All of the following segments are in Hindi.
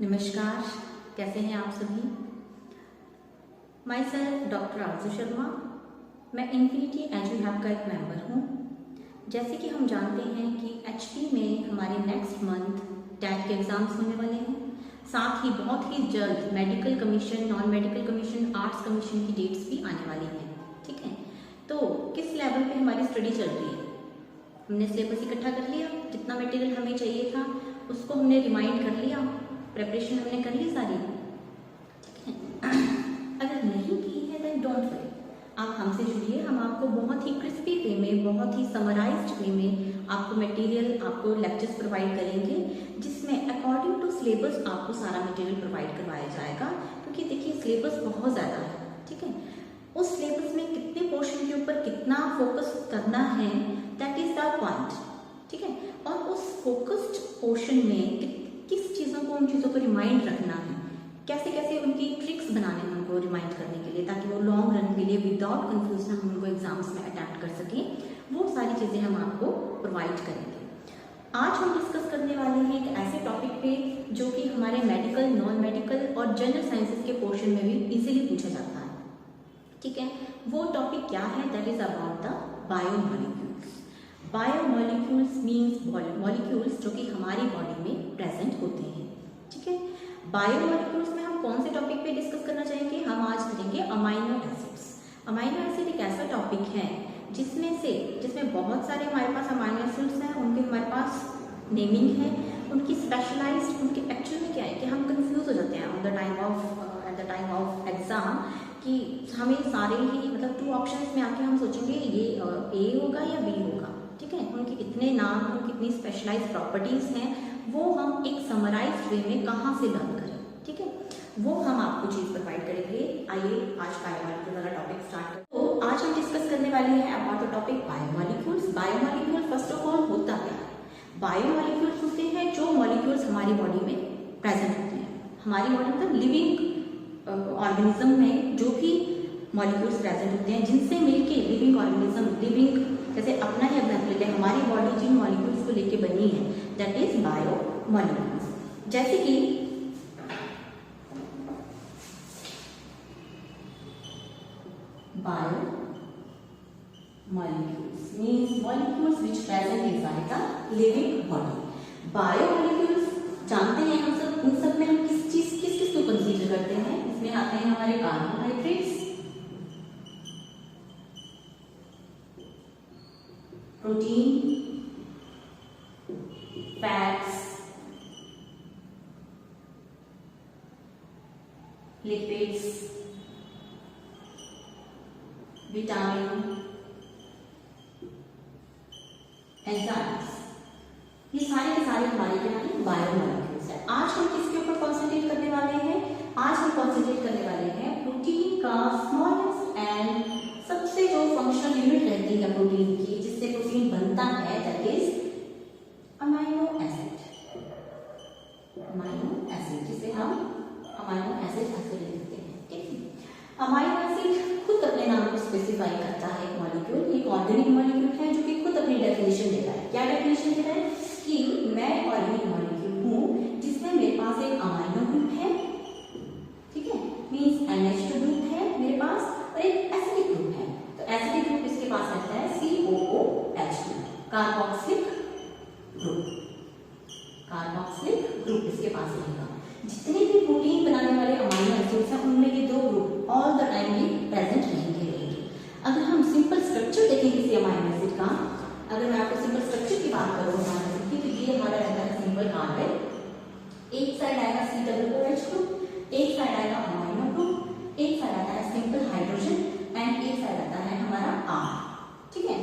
नमस्कार, कैसे हैं आप सभी। माई सेल्फ डॉक्टर आरजू शर्मा। मैं इन्फिनिटी एजू हब का एक मेंबर हूँ। जैसे कि हम जानते हैं कि एचपी में हमारे नेक्स्ट मंथ टैट के एग्ज़ाम्स होने वाले हैं। साथ ही बहुत ही जल्द medical commission, non medical commission, arts commission की डेट्स भी आने वाली हैं। ठीक है, तो किस लेवल पे हमारी स्टडी चल रही है? हमने सिलेबस इकट्ठा कर लिया, जितना मटेरियल हमें चाहिए था उसको हमने रिमाइंड कर लिया, प्रिपरेशन हमने कर ली सारी। ठीक है, अगर नहीं की है देन डोंट वरी, आप हमसे जुड़िए। हम आपको बहुत ही क्रिस्पी वे में, बहुत ही समराइज्ड वे में आपको मटेरियल, आपको लेक्चर्स प्रोवाइड करेंगे, जिसमें अकॉर्डिंग टू सिलेबस आपको सारा मटेरियल प्रोवाइड करवाया जाएगा। क्योंकि देखिए सिलेबस बहुत ज़्यादा है। ठीक है, उस सिलेबस में कितने पोर्शन के ऊपर कितना फोकस करना है, दैट इज द पॉइंट। ठीक है, और उस फोकस्ड पोर्शन में किस चीज़ों को, उन चीज़ों को रिमाइंड रखना है, कैसे कैसे उनकी ट्रिक्स बनाने हैं उनको रिमाइंड करने के लिए, ताकि वो लॉन्ग रन के लिए विदाउट कंफ्यूजन हम उनको एग्जाम्स में अटेम्प्ट कर सकें, वो सारी चीज़ें हम आपको प्रोवाइड करेंगे। आज हम डिस्कस करने वाले हैं एक ऐसे टॉपिक पे जो कि हमारे मेडिकल, नॉन मेडिकल और जनरल साइंसेज के पोर्शन में भी इजीली पूछा जाता है। ठीक है, वो टॉपिक क्या है? That is about the biomolecules. Biomolecules means molecules जो कि हमारी बॉडी में प्रेजेंट होते हैं। ठीक है, बायोमॉलिक्यूल्स में हम कौन से टॉपिक पे डिस्कस करना चाहेंगे? हम आज करेंगे अमाइनो एसिड्स। अमाइनो एसिड एक ऐसा टॉपिक है जिसमें बहुत सारे हमारे पास अमाइनो एसिड्स हैं, उनके हमारे पास नेमिंग है, उनकी स्पेशलाइज्ड, उनके एक्चुअल में क्या है कि हम कंफ्यूज हो जाते हैं at the time of exam, कि हमें सारे ही मतलब 2 ऑप्शंस में आके हम सोचेंगे ये ए होगा या बी होगा। ठीक है, उनके इतने नाम, उनकी इतनी स्पेशलाइज्ड प्रॉपर्टीज हैं, वो हम एक समराइज्ड वे में कहाँ से लर्न करें। ठीक है, वो हम आपको चीज प्रोवाइड करेंगे। आइए आज बायोमॉलिक्यूल वाला टॉपिक स्टार्ट करें। तो आज हम डिस्कस करने वाले हैं about the topic biomolecules. Biomolecule first of all होता क्या है? बायोमॉलिक्यूल्स होते हैं जो मॉलिक्यूल्स हमारी बॉडी में प्रेजेंट होते हैं। हमारी बॉडी में लिविंग ऑर्गेनिज्म में जो भी मॉलिक्यूल्स प्रेजेंट होते हैं, जिनसे मिलके लिविंग ऑर्गेनिज्म, लिविंग जैसे अपना ही एग्जाम्पल लेते हैं, हमारी बॉडी जिन मॉलिक्यूल्स को लेके बनी है दैट इज बायोमॉलिक्यूल्स। जैसे कि biomolecules means molecules which present inside the living body. Biomolecules जानते हैं हम सब, इन सब में हम किस को कंसीडर करते हैं? इसमें आते हैं हमारे carbohydrates, protein, fats, lipids, vitamin, enzymes. ये सारे के सारे हमारे क्या हैं? बायोमॉलिक्यूल्स है। आज हम किसके ऊपर कॉन्सेंट्रेट करने वाले हैं? आज हम कॉन्सेंट्रेट करने वाले हैं प्रोटीन का स्मॉलेस्ट एंड सबसे जो फंक्शनल यूनिट रहती है प्रोटीन की, जिससे प्रोटीन बनता है, that is amino acid. Amino acid, जिसे हम अमाइनो एसिड ऐसे लिखते हैं। ठीक है, अमाइनो एसिड खुद अपने नाम को स्पेसिफाई करता है। एक मॉलिक्यूल, एक ऑर्गेनिक मॉलिक्यूल है जो कि खुद अपनी डेफिनेशन देता है। क्या डेफिनेशन देता है? कि मैं ऑर्गेनिक मॉलिक्यूल हूँ जिसमें मेरे पास एक अमाइनो ग्रुप है, ठीक है, मींस NH2 ग्रुप है मेरे पास, और एक एसिडिक ग्रुप है। तो एसिडिक ग्रुप इसके पास रहता है COOH2, carboxylic group. Carboxylic group इसके पास रहेगा। जितने भी प्रोटीन बनाने वाले अमाइनो एसिड्स हैं, उनमें ये 2 ग्रुप ऑल द टाइम भी प्रेजेंट रहेंगे। अगर हम सिंपल स्ट्रक्चर देखें किसी अमाइनो एसिड का, अगर मैं आपको सिंपल स्ट्रक्चर की बात करूँ अमाइनो एसिड की, तो ये हमारा रहता है सिंपल कार्बन, एक साइड आएगा COOH ग्रुप, एक साइड आएगा अमाइनो ग्रुप, एक साइड आता है सिंपल हाइड्रोजन, एंड एक साइड आता है हमारा R। ठीक है,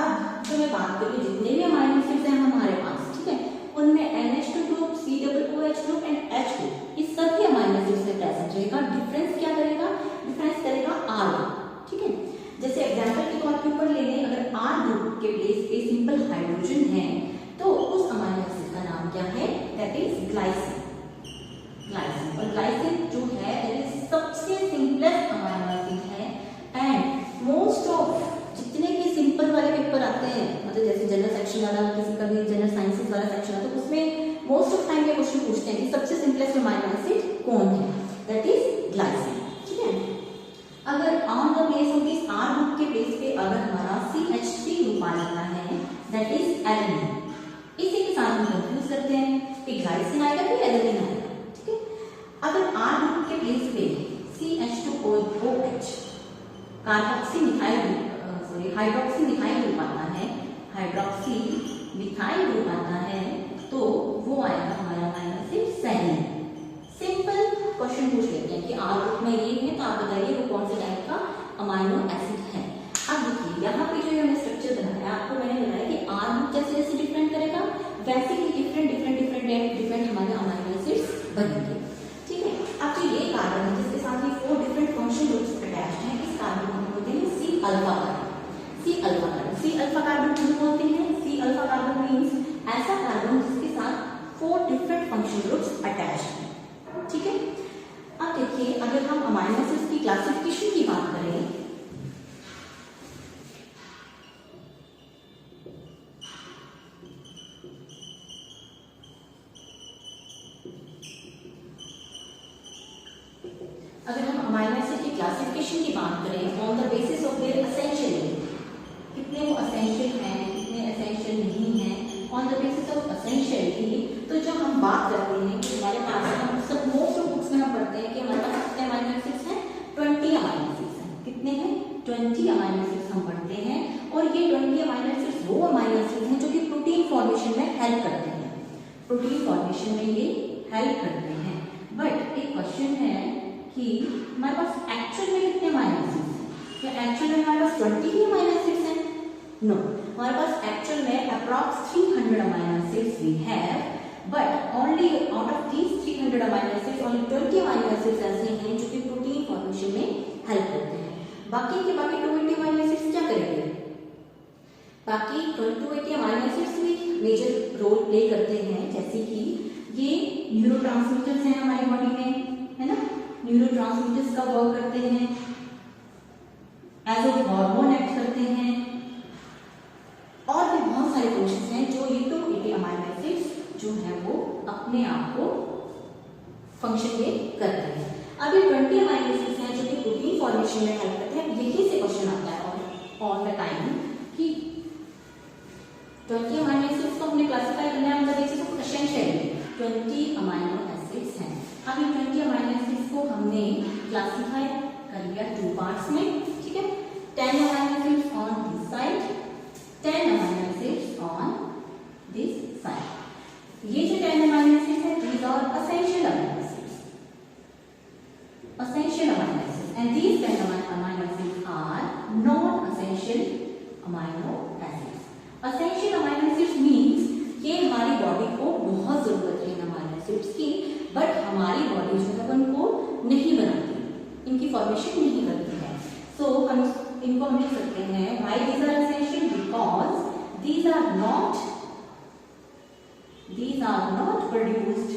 अब जो मैं बात करूँ जितने भी अमाइनो एसिड्स हैं हमारे पास, ठीक है, उनमें NH2 group, COOH group and H group, ये सभी अमाइनो एसिड्स में प्रेजेंट रहेगा। डिफरेंस क्या करेगा? डिफरेंस करेगा R। ठीक है, जैसे एग्जांपल के तौर के ऊपर ले लें, अगर R ग्रुप के प्लेस पे सिंपल हाइड्रोजन है, तो उस अमाइनो एसिड का नाम क्या है? That is glycine. ग्लाइसिन, और ग्लाइसिन जो है दैट इज सबसे सिंपलेस्ट अमाइनो एसिड है, एंड मोस्ट ऑफ जितने भी सिंपल वाले पेपर आते हैं, मतलब जैसे जनरल सेक्शन वाला, किसी का भी जनरल साइंसेस वाला सेक्शन आता है, तो उसमें मोस्ट ऑफ टाइम ये क्वेश्चन पूछते हैं कि सबसे simplest amino that is alanine. इसी के साथ हम कंफ्यूज करते हैं कि ग्लाइसिन आएगा कि एलेनिन आएगा, ठीक है। अगर R ग्रुप के प्लेस पे CH2OH कार्बोक्सी मिथाइल ग्रुप आता है, हाइड्रोक्सी मिथाइल ग्रुप आता है, तो वो आएगा हमारा माइनस सेलेन। सिंपल क्वेश्चन पूछ लेते हैं कि R ग्रुप में ये है, तो आप बताइए वो कौन से टाइप का अमाइनो एसिड है। अब देखिए यहाँ पे जो हमने स्ट्रक्चर बनाया, आपको मैंने बताया कि R ग्रुप जैसे जैसे डिफरेंट करेगा वैसे ही डिफरेंट हमारे अमाइनो एसिड्स बनेंगे, ठीक है। अब जो ये कार्बन है जिसके साथ ये 4 डिफरेंट फंक्शन ग्रुप्स अटैच्ड हैं, इस कार्बन को बोलते हैं C alpha carbon. C alpha carbon क्यों बोलते हैं? C अल्फा कार्बन मींस ऐसा कार्बन जिसके साथ 4 डिफरेंट फंक्शन ग्रुप्स अटैच्ड हैं, ठीक है। अब देखिए अगर हम अमाइनो एसिड्स की क्लासिफिकेशन की बात करें, on the basis of their essential, कितने वो एसेंशियल हैं, कितने एसेंशियल नहीं हैं, on the basis of essentiality. तो जब हम बात करते हैं कि हमारे पास हम सब मोस्ट ऑफ बुक्स में हम पढ़ते हैं कि हमारे पास कितने अमाइनो एसिड्स हैं, 20 अमाइनो एसिड्स हैं। कितने हैं? 20 अमाइनो एसिड्स हम पढ़ते हैं। और ये 20 अमाइनो एसिड्स वो अमाइनो एसिड्स हैं जो कि प्रोटीन फॉर्मेशन में हेल्प करते हैं, प्रोटीन फॉर्मेशन में ये हेल्प करते हैं। बट एक क्वेश्चन है कि हमारे पास एक्चुअल में कितने अमाइनो एसिड्स हैं? क्या एक्चुअल में हमारे पास 20 ही अमाइनो एसिड्स हैं? नो, हमारे पास एक्चुअल में approx 300 amino acids we have, but only out of these 300 amino acids only 20 amino acids ऐसे हैं जो कि प्रोटीन फॉर्मेशन में हेल्प करते हैं। बाकी के बाकी 280 अमाइनो एसिड्स क्या करेंगे? बाकी 280 अमाइनो एसिड्स भी मेजर रोल प्ले करते हैं, जैसे कि ये न्यूरोट्रांसमीटर्स हैं हमारी बॉडी में, है ना। न्यूरोट्रांसमीटर्स का वर्क करते हैं, एज ए हार्मोन एक्ट करते हैं, और भी बहुत सारे फंक्शंस हैं जो ये 280 अमाइनो एसिड्स जो है वो अपने आप को फंक्शन में करते हैं। अब ये 20 अमाइनो एसिड्स हैं जो कि प्रोटीन फॉर्मेशन में हेल्प करते हैं। यही से क्वेश्चन आता है ऑन द टाइम कि 20 अमाइनो एसिड्स को हमने क्लासिफाई करना है, मतलब basis of essential 20 amino acids हैं। अब इन 20 अमाइनो एसिड्स को हमने क्लासिफाई कर लिया 2 पार्ट्स में, ठीक है। 10 amino acids on this side, 10 amino acids on this side. ये जो 10 अमाइनो एसिड्स है, these are essential amino acids, essential amino acids, and these 10 amino acids are non-essential amino acids. Essential amino acids means ये हमारी बॉडी को बहुत जरूरत है इन अमाइनो एसिड्स की, बट हमारी बॉडी जो है उनको नहीं बनाती, इनकी फॉर्मेशन नहीं करती है। सो हम इनको हम लिख सकते हैं why these are essential, because these are not produced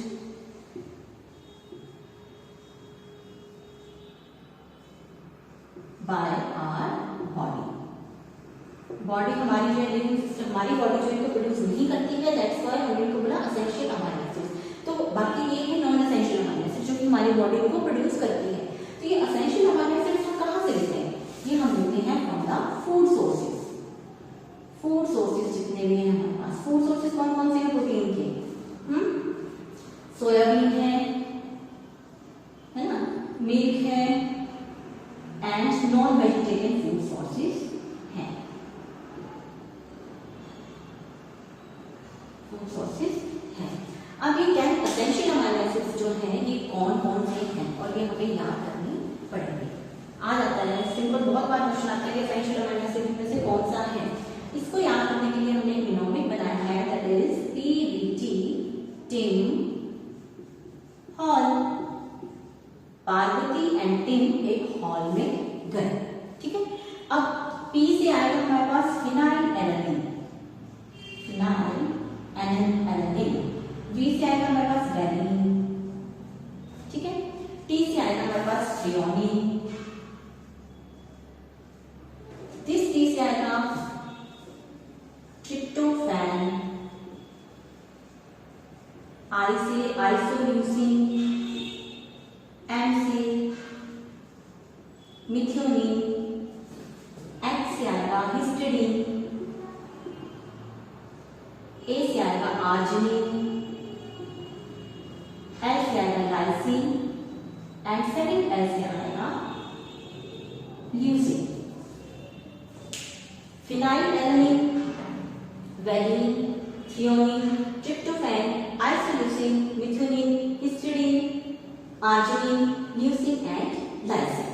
by our body. Body हमारी जो है लिविंग सिस्टम, हमारी बॉडी जो इनको प्रोड्यूस नहीं करती है, दैट्स व्हाई हमने इनको बोला एसेंशियल अमाइनो एसिड्स। तो बाकी ये है नॉन एसेंशियल अमाइनो एसिड्स जो कि हमारी बॉडी को प्रोड्यूस करती है। तो ये एसेंशियल अमाइनो एसिड्स हम कहाँ से लेते हैं? ये हम लेते हैं from the food sources. Food sources जितने भी हैं हमारे पास, फूड सोर्सेज कौन कौन से हैं प्रोटीन के? सोयाबीन है ना, मिल्क है, and non vegetarian food sources हैं, फूड सोर्सेज हैं। अब ये 10 एसेंशियल अमाइनो एसिड्स जो हैं ये कौन कौन से हैं और ये हमें याद करनी पड़ेंगे। आ जाता है सिंपल, बहुत बार क्वेश्चन आता है कि एसेंशियल अमाइनो एसिड में से कौन सा है। इसको याद करने के लिए हमने एक बिनोमिक बनाया है, that is PBT Tim hall. Parvati and Tim एक हॉल में गए, ठीक है। अब P से आएगा हमारे पास फिनाइल एलानिन, V से आएगा हमारे पास वैलिन, ठीक है। T से आएगा हमारे पास थ्रियोनिन, T से आएगा ट्रिप्टोफैन, I से आइसोल्यूसिन, M से मिथियोनिन, H से आएगा histidine, glycine and second S क्या आएगा leucine, phenylalanine, valine, threonine, tryptophan, isoleucine, methionine, histidine, arginine, leucine and lysine.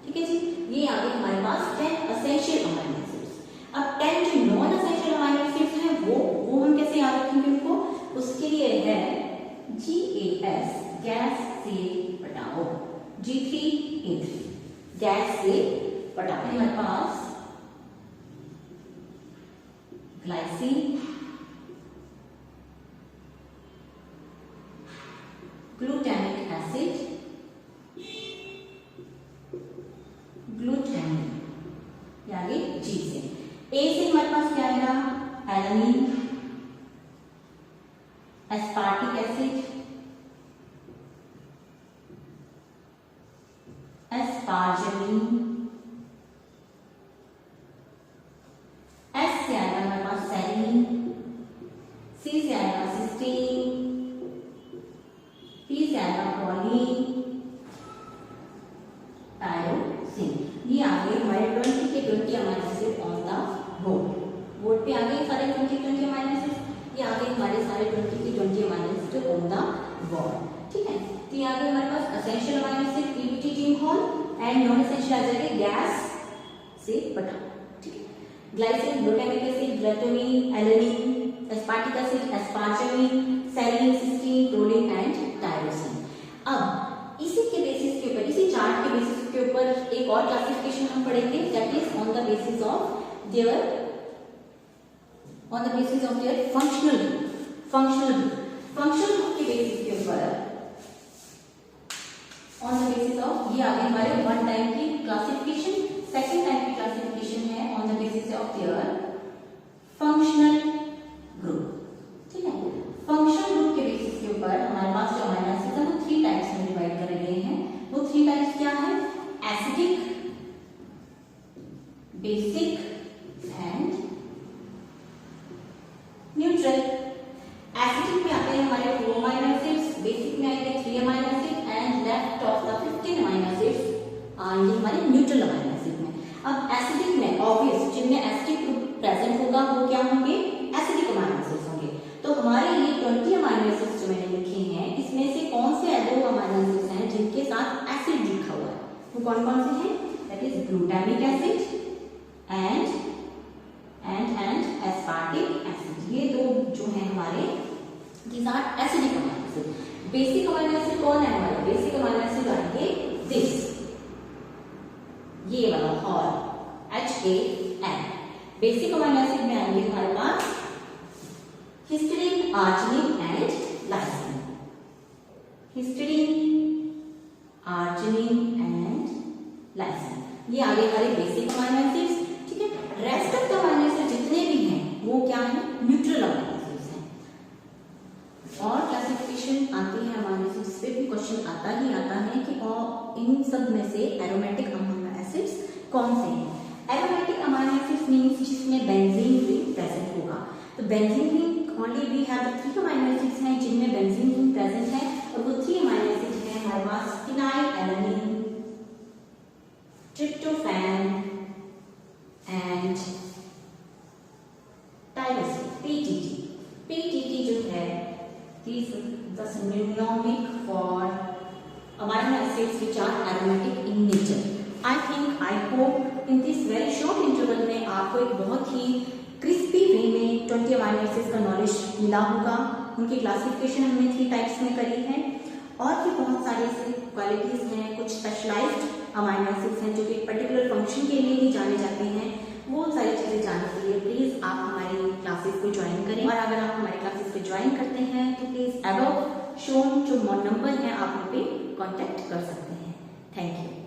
ठीक है जी, ये आ गए हमारे पास 10 एसेंशियल अमाइनो एसिड्स। अब 10 जो नॉन एसेंशियल अमाइनो एसिड्स हैं वो हम कैसे याद रखेंगे उनको? उसके लिए है GAS, गैस से पटाओ, G3A3, गैस से पटाओ। हमारे पास ग्लाइसिन, ग्लूटामिक एसिड, ग्लूटामिन, आगे जी से। ए से हमारे पास क्या आएगा? एलानिन, एस्पार्टिक एसिड, एस्पार्जिमिन, एस से आएगा हमारे पास सेलिन, सी से आएगा सिस्टीन, पी से आएगा प्रोलीन, टायरोसिन। ये आ गए हमारे 20 के 20 amino acid on the board पे आ गए सारे 20 अमाइनो एसिड। ये आ गए हमारे सारे 20 के 20 amino acid on the board. ठीक है, तो ये आ गए हमारे पास एसेंशियल अमाइनो एसिड पीबीटी जीनहोल एंड नॉन एसेंशियल आ जाएगा गैस से पटाओ। ठीक है, glycine, glutamic acid, glutamine, alanine, aspartic acid, asparagine, serine, cysteine, proline and tyrosine. अब इसी के बेसिस के ऊपर, इसी चार्ट के बेसिस के ऊपर एक और क्लासिफिकेशन हम पढ़ेंगे, that is on the basis of their functional group के बेसिस के ऊपर, ऑन द बेसिस ऑफ, ये आगे हमारे वन टाइम की क्लासिफिकेशन, सेकंड टाइम की क्लासिफिकेशन है on the basis of their functional group. ठीक है, फंक्शनल ग्रुप के बेसिस के ऊपर हमारे पास जो अमाइनो एसिड्स हैं वो 3 टाइप्स में डिवाइड करे गए हैं। वो 3 टाइप्स क्या है? Acidic, basic and neutral. Acidic में आते हैं हमारे 2 अमाइनो एसिड्स, बेसिक में आएंगे 3 amino acid and left of the 15 amino acids आएंगे हमारे न्यूट्रल अमाइनो एसिड में। अब एसिडिक में ऑब्वियस जिनमें एसिडिक ग्रुप प्रेजेंट होगा वो क्या होंगे? एसिडिक अमाइनो एसिड्स होंगे। तो हमारे ये 20 अमाइनो एसिड्स जो मैंने लिखे हैं इसमें से कौन से 2 अमाइनो एसिड्स हैं जिनके साथ एसिड लिखा हुआ है? वो कौन कौन से हैं? That is glutamic acid and aspartic acid. ये 2 जो हैं हमारे these are acidic amino acid. Basic amino acid कौन है हमारे? बेसिक अमाइनो एसिड आएंगे दिस, ये वाला hall HAN। Basic amino acid में आएंगे हमारे पास histidine, arginine and lysine, histidine, arginine and lysine. ये आगे हमारे बेसिक अमाइनो एसिड्स। ठीक है, rest of the amino acid जितने भी हैं वो क्या है? न्यूट्रल अमाइनो एसिड्स हैं। और क्लासिफिकेशन आती है अमाइनो एसिड्स पे भी क्वेश्चन आता है कि इन सब में से एरोमेटिक अमाइनो एसिड्स कौन से हैं? एरोमेटिक अमाइनो एसिड्स मींस जिसमें बेंजीन रिंग प्रेजेंट होगा। तो benzene ring only we have 3 amino acids हैं जिनमें बेंजीन रिंग प्रेजेंट है, और वो 3 अमाइनो एसिड्स हैं हमारे पास phenylalanine, tryptophan and tyrosine, PTT जो है this the synonym for amino acids which are aromatic in nature. I hope in this very short interval में आपको एक बहुत ही क्रिस्पी वे में 20 अमाइनो एसिड्स का नॉलेज मिला होगा। उनकी क्लासिफिकेशन हमने 3 टाइप्स में करी है, और भी बहुत सारी ऐसी क्वालिटीज हैं, कुछ स्पेशलाइज्ड अमाइनो एसिड्स हैं जो कि पर्टिकुलर फंक्शन के लिए ही जाने जाते हैं। वो सारी चीजें जानने के लिए प्लीज आप हमारी क्लासेस को ज्वाइन करें, और अगर आप हमारी क्लासेस को ज्वाइन करते हैं तो प्लीज अबव शोन जो नंबर है आप उन पे कांटेक्ट कर सकते हैं। Thank you.